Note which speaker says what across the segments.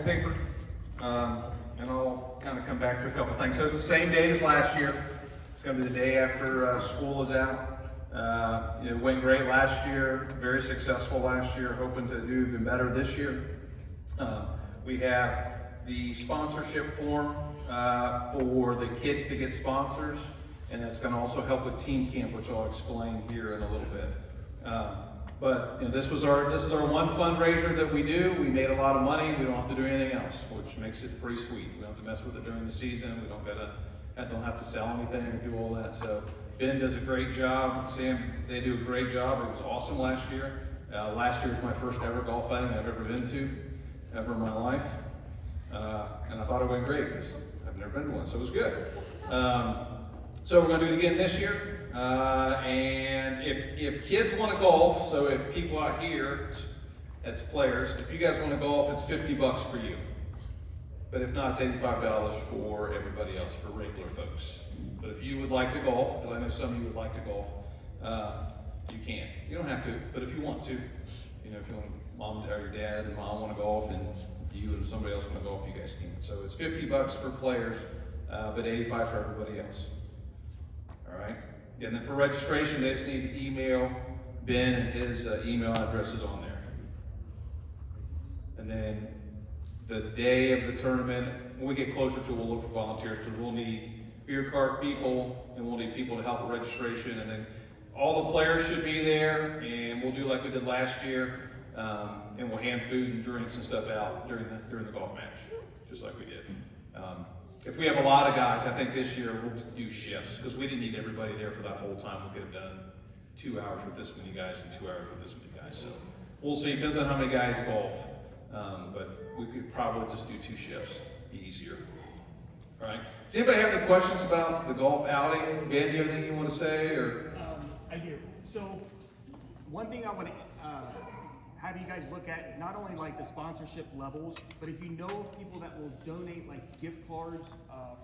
Speaker 1: your paper, and I'll kind of come back to a couple things. So it's the same day as last year. It's going to be the day after school is out. It went great last year, very successful last year, hoping to do even better this year. We have the sponsorship form for the kids to get sponsors, and that's going to also help with team camp, which I'll explain here in a little bit. But this is our one fundraiser that we do. We made a lot of money. We don't have to do anything else, which makes it pretty sweet. We don't have to mess with it during the season. We don't have to sell anything or do all that. So Ben does a great job. Sam, they do a great job. It was awesome last year. Last year was my first ever golf outing I've ever been to, ever in my life. And I thought it went great because I've never been to one, so it was good. So we're going to do it again this year. And if kids want to golf, so if people out here, that's players, if you guys want to golf, it's $50 for you. But if not, it's $85 for everybody else, for regular folks. But if you would like to golf, because I know some of you would like to golf, you can. You don't have to, but if you want to, if you want, mom or your dad and mom want to golf, and you and somebody else want to golf, you guys can. So it's $50 for players, but $85 for everybody else. All right. And then for registration, they just need to email Ben, and his email address is on there. And then the day of the tournament, when we get closer to it, we'll look for volunteers, because we'll need beer cart people, and we'll need people to help with registration. And then all the players should be there, and we'll do like we did last year, and we'll hand food and drinks and stuff out during the golf match, just like we did. If we have a lot of guys, I think this year we'll do shifts, because we didn't need everybody there for that whole time. We could have done 2 hours with this many guys and 2 hours with this many guys. So we'll see. Depends on how many guys golf. But we could probably just do 2 shifts. Be easier. All right. Does anybody have any questions about the golf outing? Ben, do you have anything you want to say? Or
Speaker 2: I do. So one thing I want to have you guys look at is not only like the sponsorship levels, but if you know of people that will donate like gift cards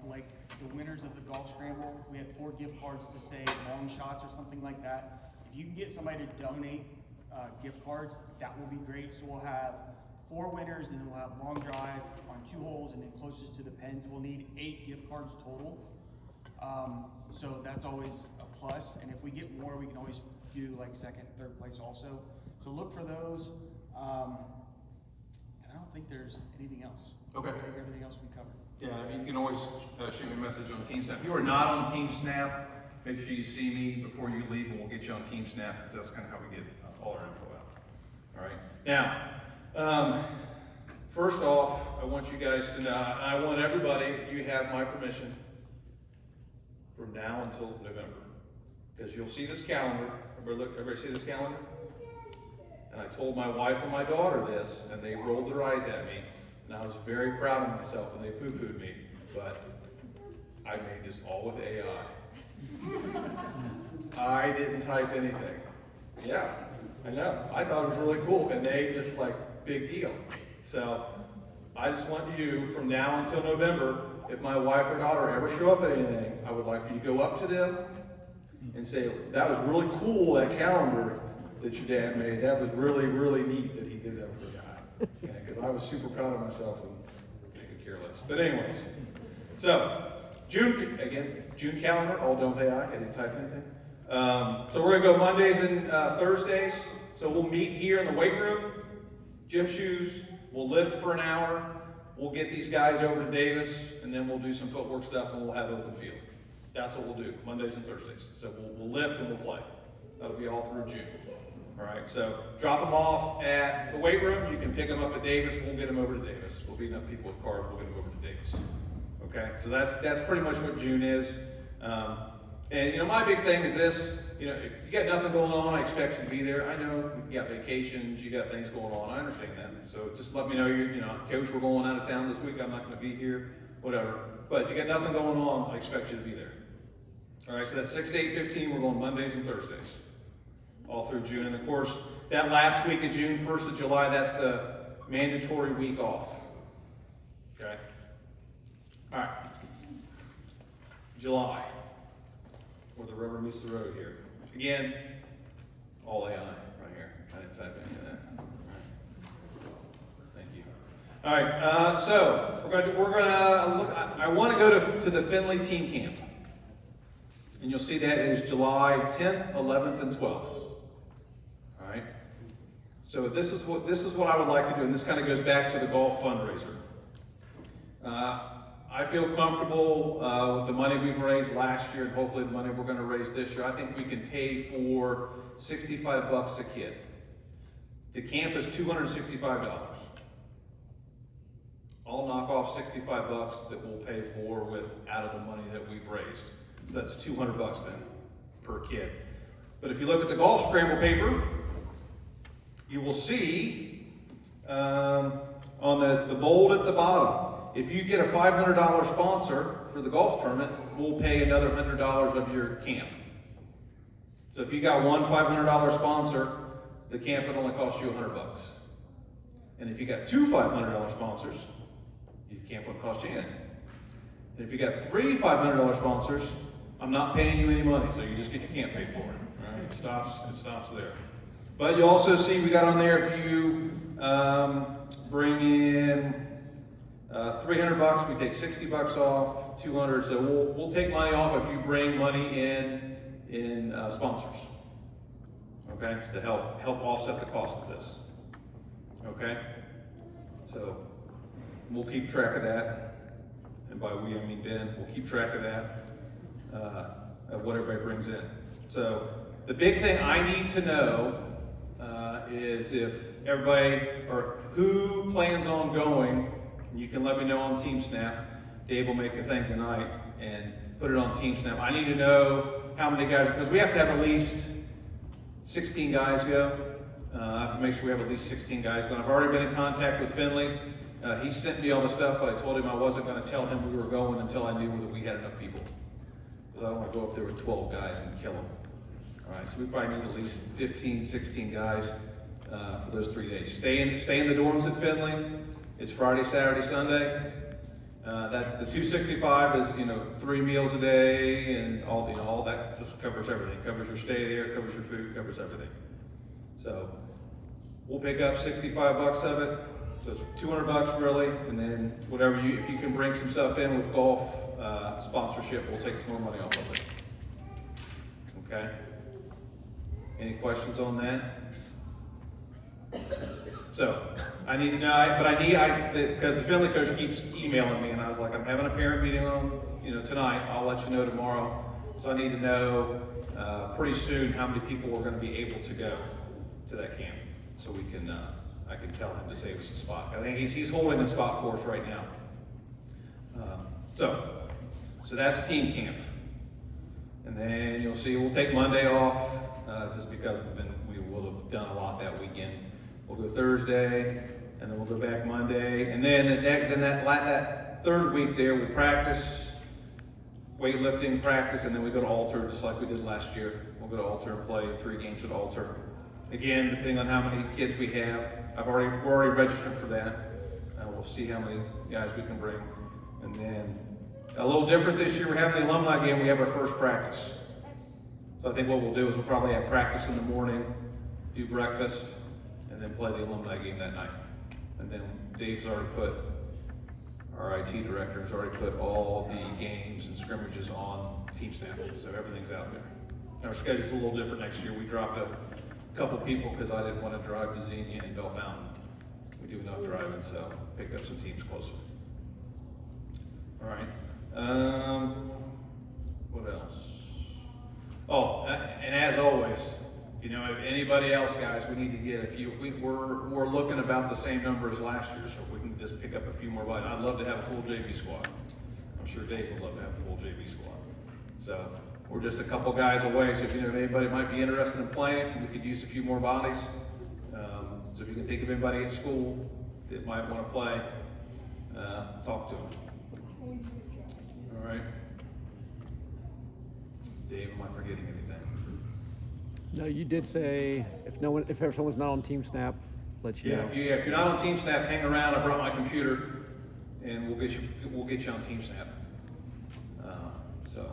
Speaker 2: for like the winners of the golf scramble. We had 4 gift cards to say long shots or something like that. If you can get somebody to donate gift cards, that will be great. So we'll have 4 winners, and then we'll have long drive on 2 holes, and then closest to the pins. We'll need 8 gift cards total. So that's always a plus. And if we get more, we can always do like 2nd, 3rd place also. So look for those. And I don't think there's anything else.
Speaker 1: Okay.
Speaker 2: I think everything else we covered.
Speaker 1: yeah, I mean, you can always shoot me a message on Team Snap. If you are not on Team Snap, make sure you see me before you leave, and we'll get you on Team Snap, because that's kind of how we get all our info out. All right. Now, first off, I want you guys to know, I want everybody, you have my permission from now until November, because you'll see this calendar. Everybody see this calendar? And I told my wife and my daughter this, and they rolled their eyes at me, and I was very proud of myself, and they poo-pooed me, but I made this all with AI. I didn't type anything. Yeah, I know. I thought it was really cool, and they just like, big deal. So I just want you, from now until November, if my wife or daughter ever show up at anything, I would like for you to go up to them and say, that was really cool, that calendar that your dad made. That was really, really neat that he did that with the guy. Because I was super proud of myself, and they could care less. But anyways, so June calendar, all done with AI. I didn't type anything. So we're gonna go Mondays and Thursdays. So we'll meet here in the weight room, gym shoes. We'll lift for an hour. We'll get these guys over to Davis, and then we'll do some footwork stuff, and we'll have open field. That's what we'll do, Mondays and Thursdays. So we'll lift and we'll play. That'll be all through June. All right, so drop them off at the weight room. You can pick them up at Davis. We'll get them over to Davis. We'll be enough people with cars. We'll get them over to Davis. Okay, so that's pretty much what June is. And my big thing is this. If you got nothing going on, I expect you to be there. I know you got vacations, you got things going on. I understand that. So just let me know. Coach, we're going out of town this week. I'm not going to be here. Whatever. But if you got nothing going on, I expect you to be there. All right. So that's 6 to 8:15. We're going Mondays and Thursdays, all through June. And of course, that last week of June, 1st of July, that's the mandatory week off. Okay. All right. July, where the rubber meets the road here. Again, all AI right here. I didn't type any of that. Thank you. All right, so we're gonna look. I want to go to the Findlay team camp, and you'll see that is July 10th, 11th, and 12th. All right. So this is what I would like to do, and this kind of goes back to the golf fundraiser. I feel comfortable with the money we've raised last year, and hopefully the money we're going to raise this year. I think we can pay for $65 a kid. The camp is $265. I'll knock off $65 that we'll pay for out of the money that we've raised. So that's $200 then per kid. But if you look at the golf scramble paper, you will see on the bold at the bottom, if you get a $500 sponsor for the golf tournament, we'll pay another $100 of your camp. So if you got one $500 sponsor, the camp would only cost you $100. And if you got two $500 sponsors, your camp wouldn't cost you anything. And if you got three $500 sponsors, I'm not paying you any money, so you just get your camp paid for it. All right? It stops there. But you also see we got on there, if you bring in $300, we take $60 off, $200. So we'll take money off if you bring money in sponsors. Okay, so to help offset the cost of this. Okay, so we'll keep track of that, and by we I mean Ben. We'll keep track of that, of what everybody brings in. So the big thing I need to know is if everybody, or who plans on going. You can let me know on TeamSnap. Dave will make a thing tonight and put it on TeamSnap. I need to know how many guys, because we have to have at least 16 guys go. I have to make sure we have at least 16 guys going. I've already been in contact with Findlay. He sent me all the stuff, but I told him I wasn't going to tell him we were going until I knew whether we had enough people. Because I don't want to go up there with 12 guys and kill them. All right, so we probably need at least 15, 16 guys for those 3 days. Stay in the dorms at Findlay. It's Friday, Saturday, Sunday. That's the 265 is 3 meals a day, and all that just covers everything. Covers your stay there, covers your food, covers everything. So we'll pick up $65 of it. So it's $200 really, and then if you can bring some stuff in with golf sponsorship, we'll take some more money off of it. Okay. Any questions on that? So I need to know, because the Findlay coach keeps emailing me, and I was like, I'm having a parent meeting on, tonight. I'll let you know tomorrow. So I need to know pretty soon how many people are going to be able to go to that camp, so I can tell him to save us a spot. I think he's holding a spot for us right now. So that's team camp, and then you'll see we'll take Monday off just because we will have done a lot that weekend. We'll go Thursday, and then we'll go back Monday, and then that third week there we'll practice, weightlifting practice, and then we go to Altar just like we did last year. We'll go to Altar and play 3 games at Altar. Again, depending on how many kids we have, we're already registered for that. We'll see how many guys we can bring, and then a little different this year. We're having the alumni game. We have our first practice, so I think what we'll do is we'll probably have practice in the morning, do breakfast, and then play the alumni game that night. And then Dave's already our IT director has already put all the games and scrimmages on TeamSnap, so everything's out there. Our schedule's a little different next year. We dropped a couple people because I didn't want to drive to Xenia and Bell Fountain. We do enough driving, so picked up some teams closer. All right. What else? Oh, and as always, if anybody else, guys, we need to get a few. We're looking about the same number as last year, so if we can just pick up a few more. I'd love to have a full JV squad. I'm sure Dave would love to have a full JV squad. So we're just a couple guys away. So if anybody might be interested in playing, we could use a few more bodies. So if you can think of anybody at school that might want to play, talk to them. All right. Dave, am I forgetting anything?
Speaker 3: No, you did say if someone's not on TeamSnap, let you know.
Speaker 1: If you're not on TeamSnap, hang around. I brought my computer, and we'll get you on TeamSnap. So,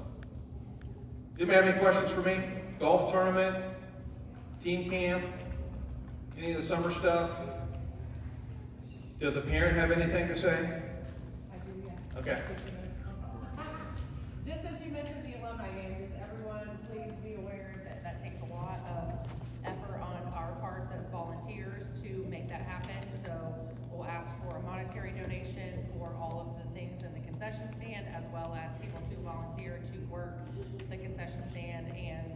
Speaker 1: does anybody have any questions for me? Golf tournament, team camp, any of the summer stuff? Does a parent have anything to say?
Speaker 4: I do, yes.
Speaker 1: Okay.
Speaker 4: Just since you mentioned the alumni game, just everyone, please be aware that that takes a lot of effort on our parts as volunteers to make that happen. So we'll ask for a monetary donation for all of the things in the concession stand, as well as people to volunteer to work the concession stand and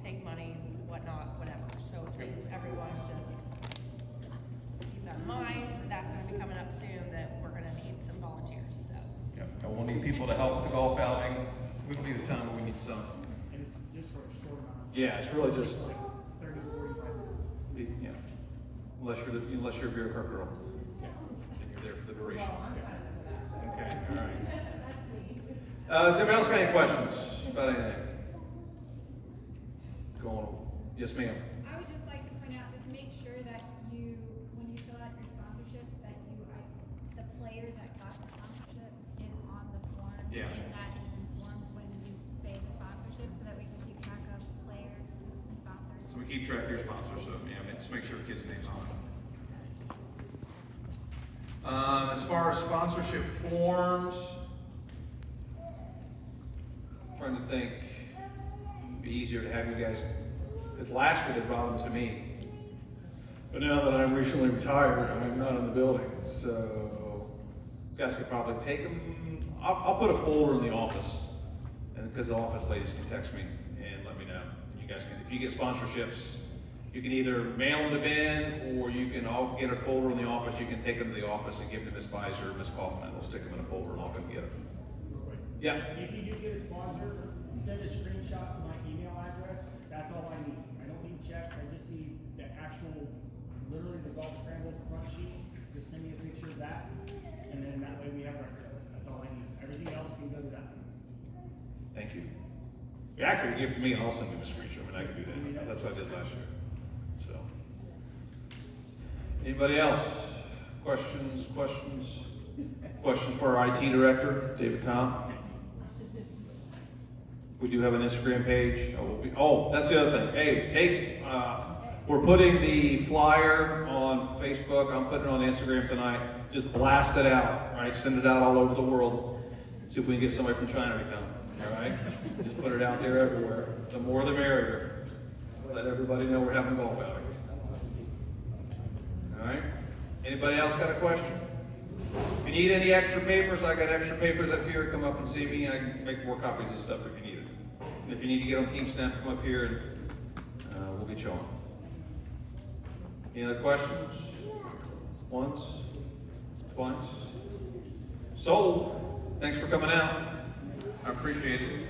Speaker 4: take money, whatnot, whatever. So please, everyone, just keep that in mind. That's gonna be coming up soon, that we're gonna need some volunteers, so.
Speaker 1: Yeah, and we'll need people to help with the golf outing. We don't need a ton, but we need some.
Speaker 2: And it's just for a short amount of time.
Speaker 1: Yeah, it's really just,
Speaker 2: Like 30, 45 minutes.
Speaker 1: yeah, unless you're a beer cart girl, then you're there for the duration. Okay, all right. Does anybody else got any questions about anything? Go on. Yes, ma'am.
Speaker 5: I would just like to point out, just make sure that you, when you fill out your sponsorships, that you, the player that got the sponsorship is on the form.
Speaker 1: Yeah.
Speaker 5: And that is informed when you say the sponsorship, so that we can keep track of player and sponsors.
Speaker 1: So we keep track of your sponsors, so yeah, just make sure the kid's name's on it. As far as sponsorship forms, trying to think, it'd be easier to have you guys, because last year they brought them to me. But now that I'm recently retired, I'm not in the building, so you guys could probably take them. I'll put a folder in the office, and because the office ladies can text me and let me know. You guys can, if you get sponsorships, you can either mail them to Ben, or you can all get a folder in the office. You can take them to the office and give them to Miss Beiser or Miss Kaufman. They'll stick them in a folder and I'll go get them. Yeah.
Speaker 2: If you do get a sponsor, send a screenshot to my email address. That's all I need. I don't need checks. I just need the actual, literally the golf scramble front sheet. Just send me a picture of that, and then that way we have record of it. That's all I need. Everything else can go to that.
Speaker 1: Thank you. You actually give it to me and I'll send you a screenshot. I mean, I can do that. That's what I did last year. So. Anybody else? Questions? Questions for our IT director, David Kahn? We do have an Instagram page. That's the other thing. Hey, we're putting the flyer on Facebook. I'm putting it on Instagram tonight. Just blast it out, right? Send it out all over the world. See if we can get somebody from China to come, all right? Just put it out there everywhere. The more the merrier. Let everybody know we're having a golf outing. All right? Anybody else got a question? If you need any extra papers, I got extra papers up here. Come up and see me. I can make more copies of stuff if you need it. And if you need to get on TeamSnap, come up here and we'll get you on. Any other questions? Once? Twice? Sold. Thanks for coming out. I appreciate it.